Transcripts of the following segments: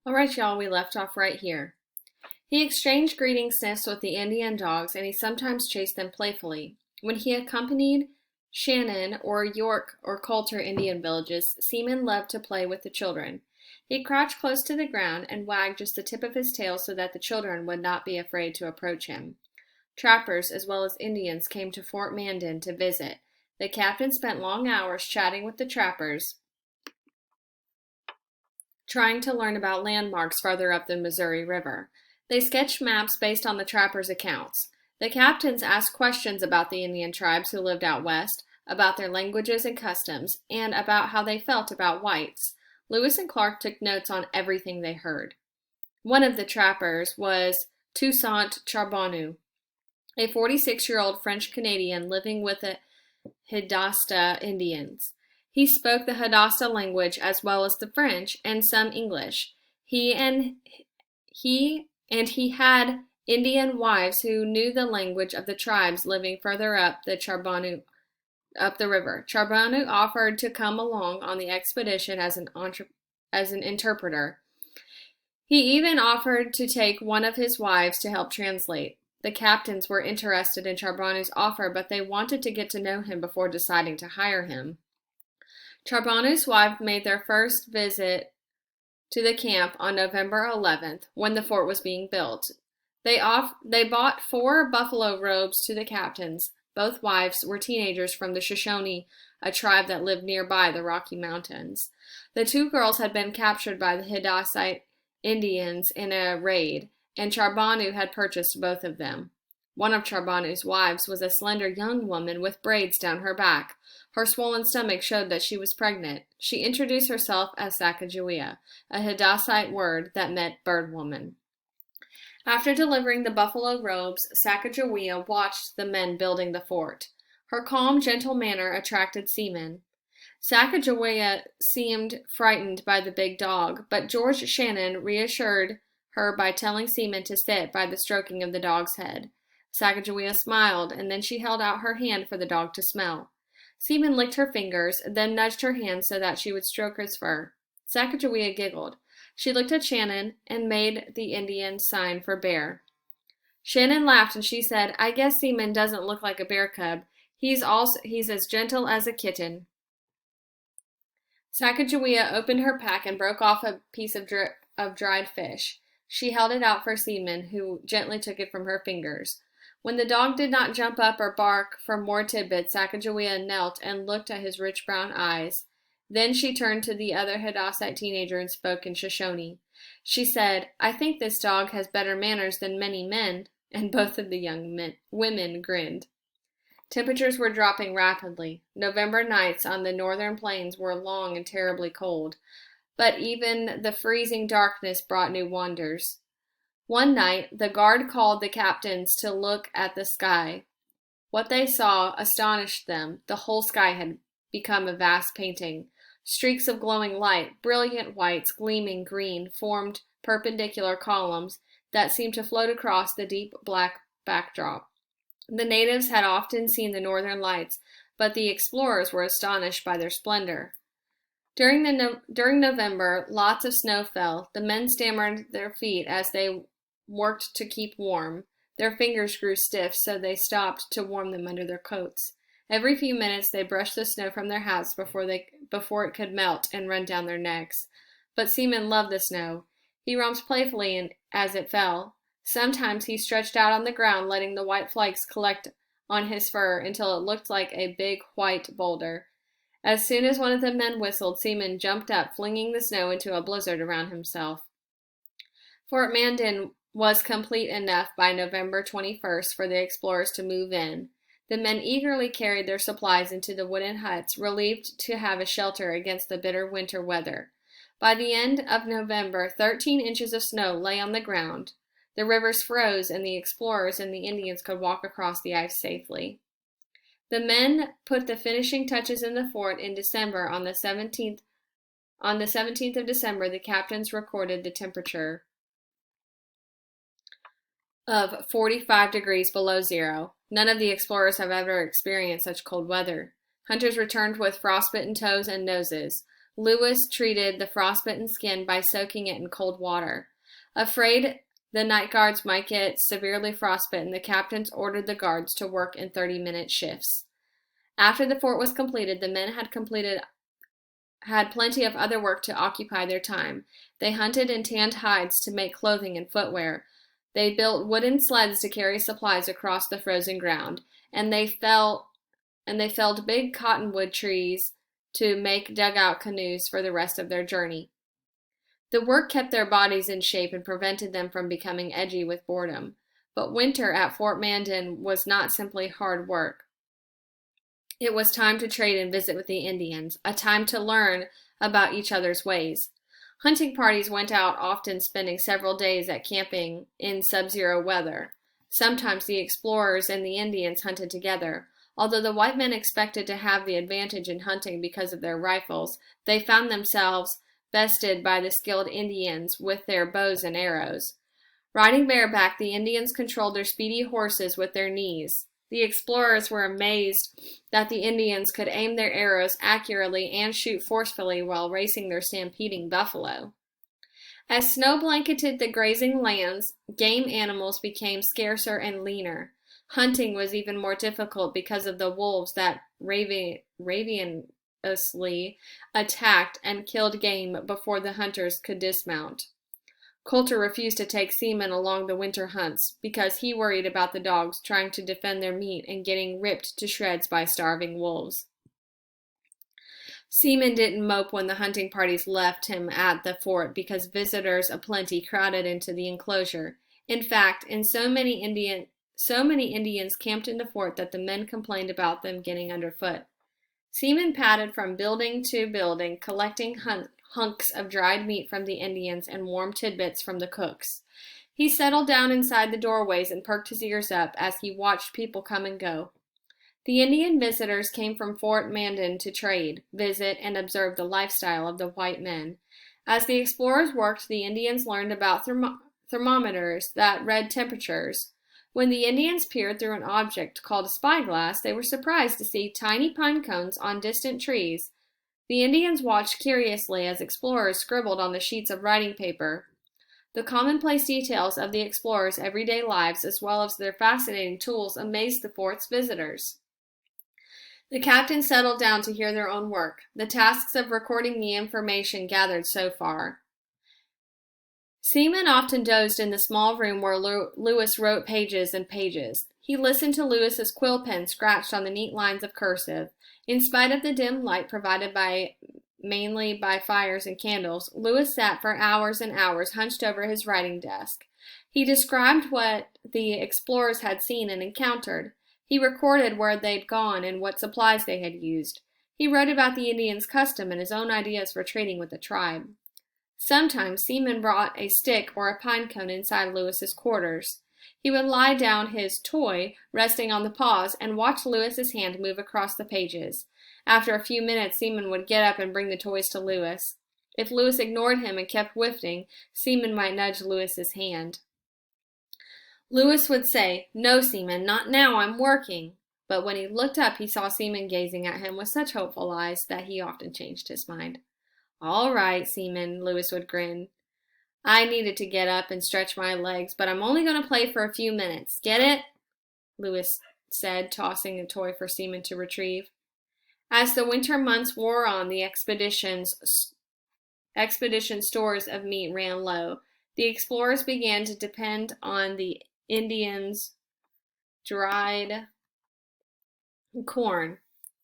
All right, y'all, we left off right here. He exchanged greeting sniffs with the Indian dogs, and he sometimes chased them playfully. When he accompanied Shannon or York or Coulter Indian villages, Seaman loved to play with the children. He crouched close to the ground and wagged just the tip of his tail so that the children would not be afraid to approach him. Trappers as well as Indians came to Fort Mandan to visit. The captain spent long hours chatting with the trappers, trying to learn about landmarks farther up the Missouri River. They sketched maps based on the trappers' accounts. The captains asked questions about the Indian tribes who lived out west, about their languages and customs, and about how they felt about whites. Lewis and Clark took notes on everything they heard. One of the trappers was Toussaint Charbonneau, a 46-year-old French-Canadian living with the Hidasta Indians. He spoke the Hidasta language as well as the French and some English. He had Indian wives who knew the language of the tribes living further up the river. Charbonneau offered to come along on the expedition as an interpreter. He even offered to take one of his wives to help translate. The captains were interested in Charbonneau's offer, but they wanted to get to know him before deciding to hire him. Charbonneau's wife made their first visit to the camp on November 11th, when the fort was being built. They bought 4 buffalo robes to the captains. Both wives were teenagers from the Shoshone, a tribe that lived nearby the Rocky Mountains. The 2 girls had been captured by the Hidassite Indians in a raid, and Charbonneau had purchased both of them. One of Charbonneau's wives was a slender young woman with braids down her back. Her swollen stomach showed that she was pregnant. She introduced herself as Sacagawea, a Hidassite word that meant bird woman. After delivering the buffalo robes, Sacagawea watched the men building the fort. Her calm, gentle manner attracted Seaman. Sacagawea seemed frightened by the big dog, but George Shannon reassured her by telling Seaman to sit by the stroking of the dog's head. Sacagawea smiled, and then she held out her hand for the dog to smell. Seaman licked her fingers, then nudged her hand so that she would stroke his fur. Sacagawea giggled. She looked at Shannon and made the Indian sign for bear. Shannon laughed and she said, "I guess Seaman doesn't look like a bear cub. He's as gentle as a kitten." Sacagawea opened her pack and broke off a piece of dried fish. She held it out for Seaman, who gently took it from her fingers. When the dog did not jump up or bark for more tidbits, Sacagawea knelt and looked at his rich brown eyes. Then she turned to the other Hidassite teenager and spoke in Shoshone. She said, "I think this dog has better manners than many men," and both of the young women grinned. Temperatures were dropping rapidly. November nights on the northern plains were long and terribly cold, but even the freezing darkness brought new wonders. One night, the guard called the captains to look at the sky. What they saw astonished them. The whole sky had become a vast painting. Streaks of glowing light, brilliant whites, gleaming green, formed perpendicular columns that seemed to float across the deep black backdrop. The natives had often seen the northern lights, but the explorers were astonished by their splendor. During November, lots of snow fell. The men stammered their feet as they worked to keep warm. Their fingers grew stiff, so they stopped to warm them under their coats. Every few minutes they brushed the snow from their hats before it could melt and run down their necks. But Seaman loved the snow. He romped playfully as it fell. Sometimes he stretched out on the ground, letting the white flakes collect on his fur until it looked like a big white boulder. As soon as one of the men whistled, Seaman jumped up, flinging the snow into a blizzard around himself. Fort Mandan was complete enough by November 21st for the explorers to move in. The men eagerly carried their supplies into the wooden huts, relieved to have a shelter against the bitter winter weather. By the end of November, 13 inches of snow lay on the ground. The rivers froze, and the explorers and the Indians could walk across the ice safely. The men put the finishing touches in the fort in December. On the 17th of December, the captains recorded the temperature of 45 degrees below zero. None of the explorers have ever experienced such cold weather. Hunters returned with frostbitten toes and noses. Lewis treated the frostbitten skin by soaking it in cold water. Afraid the night guards might get severely frostbitten, the captains ordered the guards to work in 30-minute shifts. After the fort was completed, the men had plenty of other work to occupy their time. They hunted and tanned hides to make clothing and footwear. They built wooden sleds to carry supplies across the frozen ground, and they felled big cottonwood trees to make dugout canoes for the rest of their journey. The work kept their bodies in shape and prevented them from becoming edgy with boredom. But winter at Fort Mandan was not simply hard work. It was time to trade and visit with the Indians, a time to learn about each other's ways. Hunting parties went out, often spending several days at camping in sub-zero weather. Sometimes the explorers and the Indians hunted together. Although the white men expected to have the advantage in hunting because of their rifles, they found themselves bested by the skilled Indians with their bows and arrows. Riding bareback, the Indians controlled their speedy horses with their knees. The explorers were amazed that the Indians could aim their arrows accurately and shoot forcefully while racing their stampeding buffalo. As snow blanketed the grazing lands, game animals became scarcer and leaner. Hunting was even more difficult because of the wolves that ravenously attacked and killed game before the hunters could dismount. Coulter refused to take seamen along the winter hunts because he worried about the dogs trying to defend their meat and getting ripped to shreds by starving wolves. Seaman didn't mope when the hunting parties left him at the fort because visitors aplenty crowded into the enclosure. In fact, so many Indians camped in the fort that the men complained about them getting underfoot. Seaman padded from building to building, collecting hunks of dried meat from the Indians and warm tidbits from the cooks. He settled down inside the doorways and perked his ears up as he watched people come and go. The Indian visitors came from Fort Mandan to trade, visit, and observe the lifestyle of the white men. As the explorers worked, the Indians learned about thermometers that read temperatures. When the Indians peered through an object called a spyglass, they were surprised to see tiny pine cones on distant trees. The Indians watched curiously as explorers scribbled on the sheets of writing paper. The commonplace details of the explorers' everyday lives, as well as their fascinating tools, amazed the fort's visitors. The captain settled down to hear their own work, the tasks of recording the information gathered so far. Seaman often dozed in the small room where Lewis wrote pages and pages. He listened to Lewis's quill pen scratched on the neat lines of cursive. In spite of the dim light provided mainly by fires and candles, Lewis sat for hours and hours hunched over his writing desk. He described what the explorers had seen and encountered. He recorded where they'd gone and what supplies they had used. He wrote about the Indians' custom and his own ideas for trading with the tribe. Sometimes Seaman brought a stick or a pine cone inside Lewis's quarters. He would lie down his toy, resting on the paws, and watch Lewis's hand move across the pages. After a few minutes, Seaman would get up and bring the toys to Lewis. If Lewis ignored him and kept whiffing, Seaman might nudge Lewis's hand. Lewis would say, "No, Seaman, not now, I'm working." But when he looked up, he saw Seaman gazing at him with such hopeful eyes that he often changed his mind. "All right, Seaman," Lewis would grin. "I needed to get up and stretch my legs, but I'm only going to play for a few minutes. Get it?" Lewis said, tossing a toy for Seaman to retrieve. As the winter months wore on, the expedition stores of meat ran low. The explorers began to depend on the Indians' dried corn.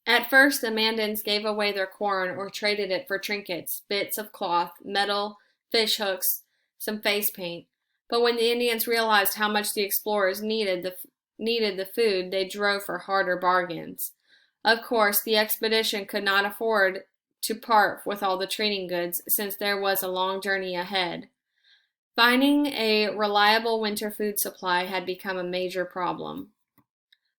At first, the Mandans gave away their corn or traded it for trinkets, bits of cloth, metal, fish hooks, some face paint. But when the Indians realized how much the explorers needed the food, they drove for harder bargains. Of course, the expedition could not afford to part with all the trading goods since there was a long journey ahead. Finding a reliable winter food supply had become a major problem.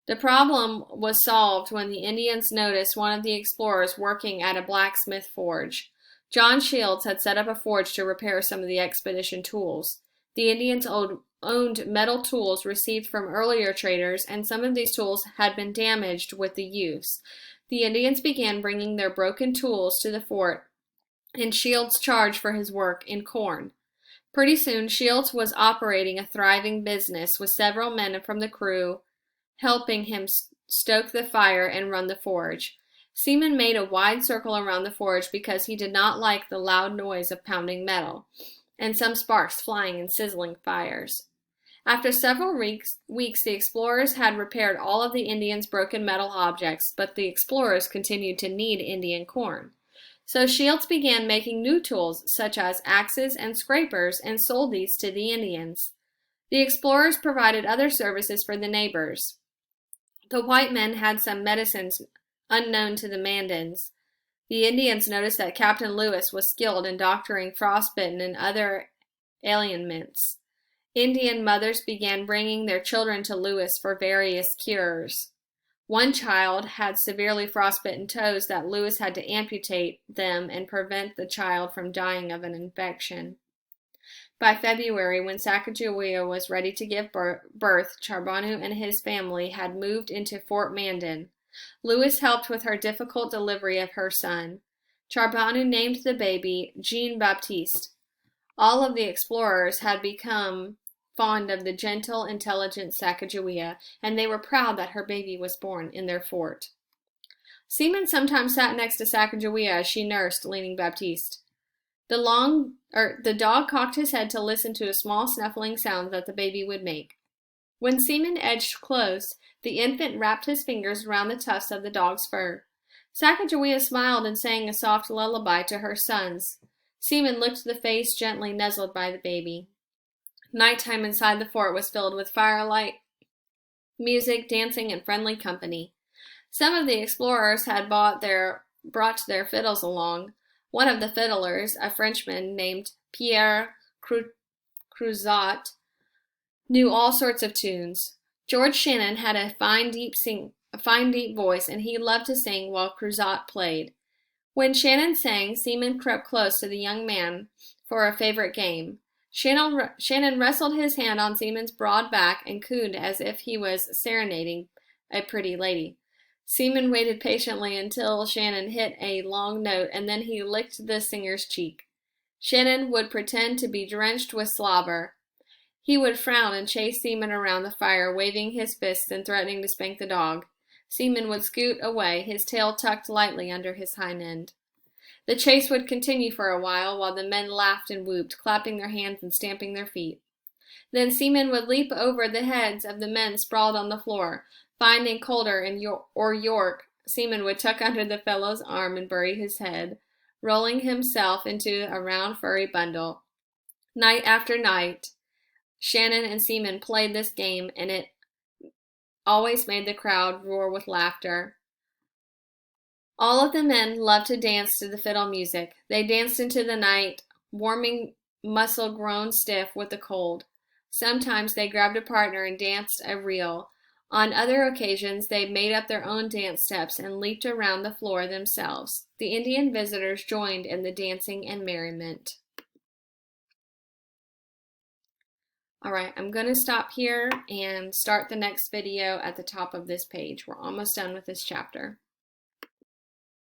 The problem was solved when the Indians noticed one of the explorers working at a blacksmith forge. John Shields had set up a forge to repair some of the expedition tools. The Indians owned metal tools received from earlier traders, and some of these tools had been damaged with the use. The Indians began bringing their broken tools to the fort in Shields' charge for his work in corn. Pretty soon, Shields was operating a thriving business with several men from the crew helping him stoke the fire and run the forge. Seaman made a wide circle around the forge because he did not like the loud noise of pounding metal and some sparks flying in sizzling fires. After several weeks, the explorers had repaired all of the Indians' broken metal objects, but the explorers continued to need Indian corn. So Shields began making new tools, such as axes and scrapers, and sold these to the Indians. The explorers provided other services for the neighbors. The white men had some medicines unknown to the Mandans. The Indians noticed that Captain Lewis was skilled in doctoring frostbitten and other ailments. Indian mothers began bringing their children to Lewis for various cures. One child had severely frostbitten toes that Lewis had to amputate them and prevent the child from dying of an infection. By February, when Sacagawea was ready to give birth, Charbonneau and his family had moved into Fort Mandan. Lewis helped with her difficult delivery of her son. Charbonneau named the baby Jean-Baptiste. All of the explorers had become fond of the gentle, intelligent Sacagawea, and they were proud that her baby was born in their fort. Seaman sometimes sat next to Sacagawea as she nursed, leaning Baptiste. The dog cocked his head to listen to a small snuffling sound that the baby would make. When Seaman edged close, the infant wrapped his fingers around the tufts of the dog's fur. Sacagawea smiled and sang a soft lullaby to her sons. Seaman looked at the face gently nuzzled by the baby. Nighttime inside the fort was filled with firelight, music, dancing, and friendly company. Some of the explorers had brought their fiddles along. One of the fiddlers, a Frenchman named Pierre Cruzat, knew all sorts of tunes. George Shannon had a fine deep voice, and he loved to sing while Cruzat played. When Shannon sang, Seaman crept close to the young man for a favorite game. Shannon rested his hand on Seaman's broad back and cooed as if he was serenading a pretty lady. Seaman waited patiently until Shannon hit a long note, and then he licked the singer's cheek. Shannon would pretend to be drenched with slobber. He would frown and chase Seaman around the fire, waving his fists and threatening to spank the dog. Seaman would scoot away, his tail tucked lightly under his hind end. The chase would continue for a while the men laughed and whooped, clapping their hands and stamping their feet. Then Seaman would leap over the heads of the men sprawled on the floor. Finding Calder or York, Seaman would tuck under the fellow's arm and bury his head, rolling himself into a round furry bundle. Night after night, Shannon and Seaman played this game, and it always made the crowd roar with laughter. All of the men loved to dance to the fiddle music. They danced into the night, warming muscle grown stiff with the cold. Sometimes they grabbed a partner and danced a reel. On other occasions, they made up their own dance steps and leaped around the floor themselves. The Indian visitors joined in the dancing and merriment. Alright, I'm going to stop here and start the next video at the top of this page. We're almost done with this chapter.